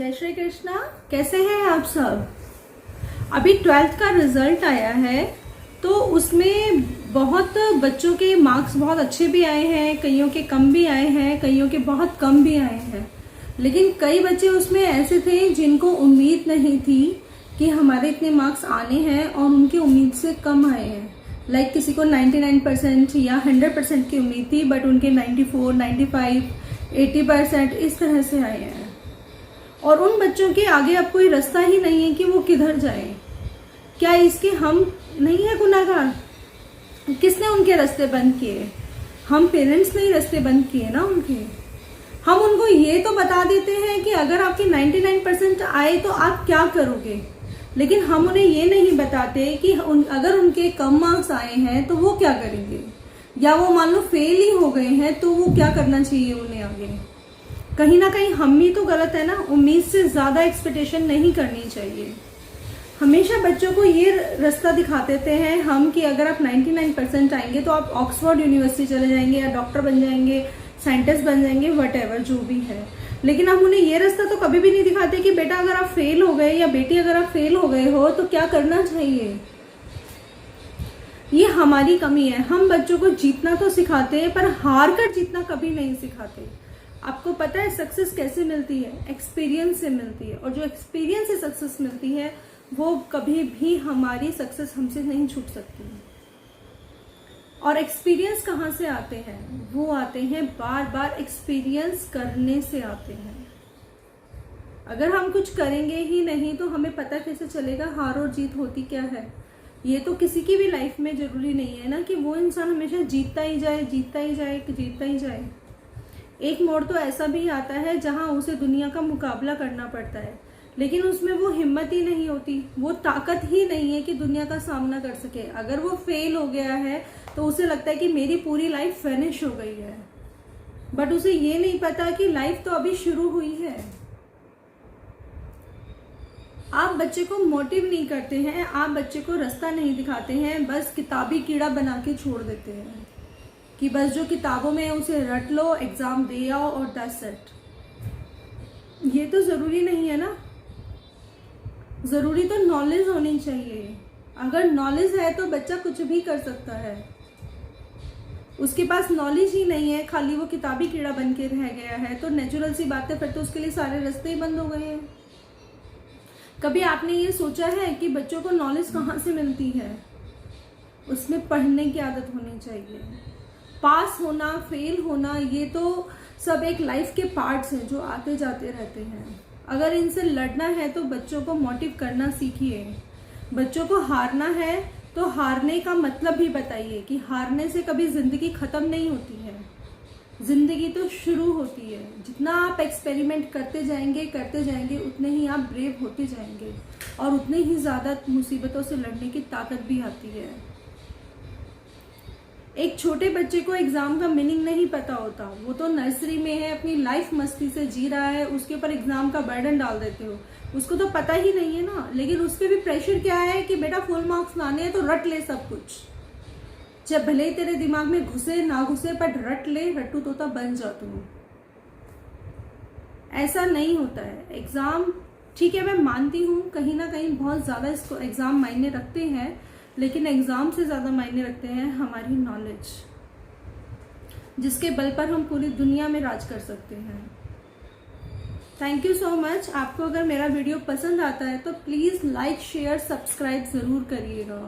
जय श्री कृष्णा। कैसे हैं आप सब? अभी 12th का रिजल्ट आया है तो उसमें बहुत बच्चों के मार्क्स बहुत अच्छे भी आए हैं, कईयों के कम भी आए हैं, कईयों के बहुत कम भी आए हैं। लेकिन कई बच्चे उसमें ऐसे थे जिनको उम्मीद नहीं थी कि हमारे इतने मार्क्स आने हैं और उनकी उम्मीद से कम आए हैं। लाइक किसी को 99% या 100% की उम्मीद थी बट उनके 94, 95, 80% इस तरह से आए हैं। और उन बच्चों के आगे अब कोई रास्ता ही नहीं है कि वो किधर जाए। क्या इसके हम नहीं है गुनाहगार? किसने उनके रास्ते बंद किए? हम पेरेंट्स ने ही रास्ते बंद किए ना उनके। हम उनको ये तो बता देते हैं कि अगर आपके 99% आए तो आप क्या करोगे, लेकिन हम उन्हें ये नहीं बताते कि अगर उनके कम मार्क्स आए हैं तो वो क्या करेंगे, या वो मान लो फेल ही हो गए हैं तो वो क्या करना चाहिए उन्हें आगे। कहीं ना कहीं हम ही तो गलत है ना। उम्मीद से ज्यादा एक्सपेक्टेशन नहीं करनी चाहिए। हमेशा बच्चों को ये रास्ता दिखा देते हैं हम कि अगर आप 99% आएंगे तो आप ऑक्सफोर्ड यूनिवर्सिटी चले जाएंगे या डॉक्टर बन जाएंगे, साइंटिस्ट बन जाएंगे, वट जो भी है। लेकिन हम उन्हें ये रास्ता तो कभी भी नहीं दिखाते कि बेटा अगर आप फेल हो गए या बेटी अगर आप फेल हो गए हो तो क्या करना चाहिए। ये हमारी कमी है। हम बच्चों को जीतना तो सिखाते हैं पर हार कर जीतना कभी नहीं सिखाते। आपको पता है सक्सेस कैसे मिलती है? एक्सपीरियंस से मिलती है। और जो एक्सपीरियंस से सक्सेस मिलती है वो कभी भी हमारी सक्सेस हमसे नहीं छूट सकती। और एक्सपीरियंस कहाँ से आते हैं? वो आते हैं बार बार एक्सपीरियंस करने से आते हैं। अगर हम कुछ करेंगे ही नहीं तो हमें पता कैसे चलेगा हार और जीत होती क्या है। ये तो किसी की भी लाइफ में जरूरी नहीं है ना कि वो इंसान हमेशा जीतता ही जाए, जीतता ही जाए, जीतता ही जाए। एक मोड़ तो ऐसा भी आता है जहां उसे दुनिया का मुकाबला करना पड़ता है, लेकिन उसमें वो हिम्मत ही नहीं होती, वो ताकत ही नहीं है कि दुनिया का सामना कर सके। अगर वो फेल हो गया है तो उसे लगता है कि मेरी पूरी लाइफ फिनिश हो गई है, बट उसे ये नहीं पता कि लाइफ तो अभी शुरू हुई है। आप बच्चे को मोटिव नहीं करते हैं, आप बच्चे को रास्ता नहीं दिखाते हैं, बस किताबी कीड़ा बना के छोड़ देते हैं कि बस जो किताबों में उसे रट लो, एग्जाम दे आओ और दैट्स इट। ये तो जरूरी नहीं है ना। जरूरी तो नॉलेज होनी चाहिए। अगर नॉलेज है तो बच्चा कुछ भी कर सकता है। उसके पास नॉलेज ही नहीं है, खाली वो किताबी कीड़ा बन के रह गया है, तो नेचुरल सी बात है फिर तो उसके लिए सारे रास्ते ही बंद हो गए हैं। कभी आपने ये सोचा है कि बच्चों को नॉलेज कहाँ से मिलती है? उसमें पढ़ने की आदत होनी चाहिए। पास होना, फेल होना, ये तो सब एक लाइफ के पार्ट्स हैं जो आते जाते रहते हैं। अगर इनसे लड़ना है तो बच्चों को मोटिव करना सीखिए। बच्चों को हारना है तो हारने का मतलब भी बताइए कि हारने से कभी जिंदगी खत्म नहीं होती है। जिंदगी तो शुरू होती है। जितना आप एक्सपेरिमेंट करते जाएंगे उतने ही आप ब्रेव होते जाएंगे और उतने ही ज्यादा मुसीबतों से लड़ने की ताकत भी आती है। एक छोटे बच्चे को एग्जाम का मीनिंग नहीं पता होता, वो तो नर्सरी में है, अपनी लाइफ मस्ती से जी रहा है, उसके ऊपर एग्जाम का बर्डन डाल देते हो, उसको तो पता ही नहीं है ना। लेकिन उस पर भी प्रेशर क्या है कि बेटा फुल मार्क्स लाने हैं तो रट ले सब कुछ। जब भले ही तेरे दिमाग में घुसे ना घुसे पर रट ले, रट्टू तोता बन जा तू। ऐसा नहीं होता है। एग्जाम ठीक है, मैं मानती हूँ कहीं ना कहीं बहुत ज्यादा इसको एग्जाम मायने रखते हैं, लेकिन एग्जाम से ज्यादा मायने रखते हैं हमारी नॉलेज, जिसके बल पर हम पूरी दुनिया में राज कर सकते हैं। Thank you so much. आपको अगर मेरा वीडियो पसंद आता है तो प्लीज लाइक, शेयर, सब्सक्राइब जरूर करिएगा।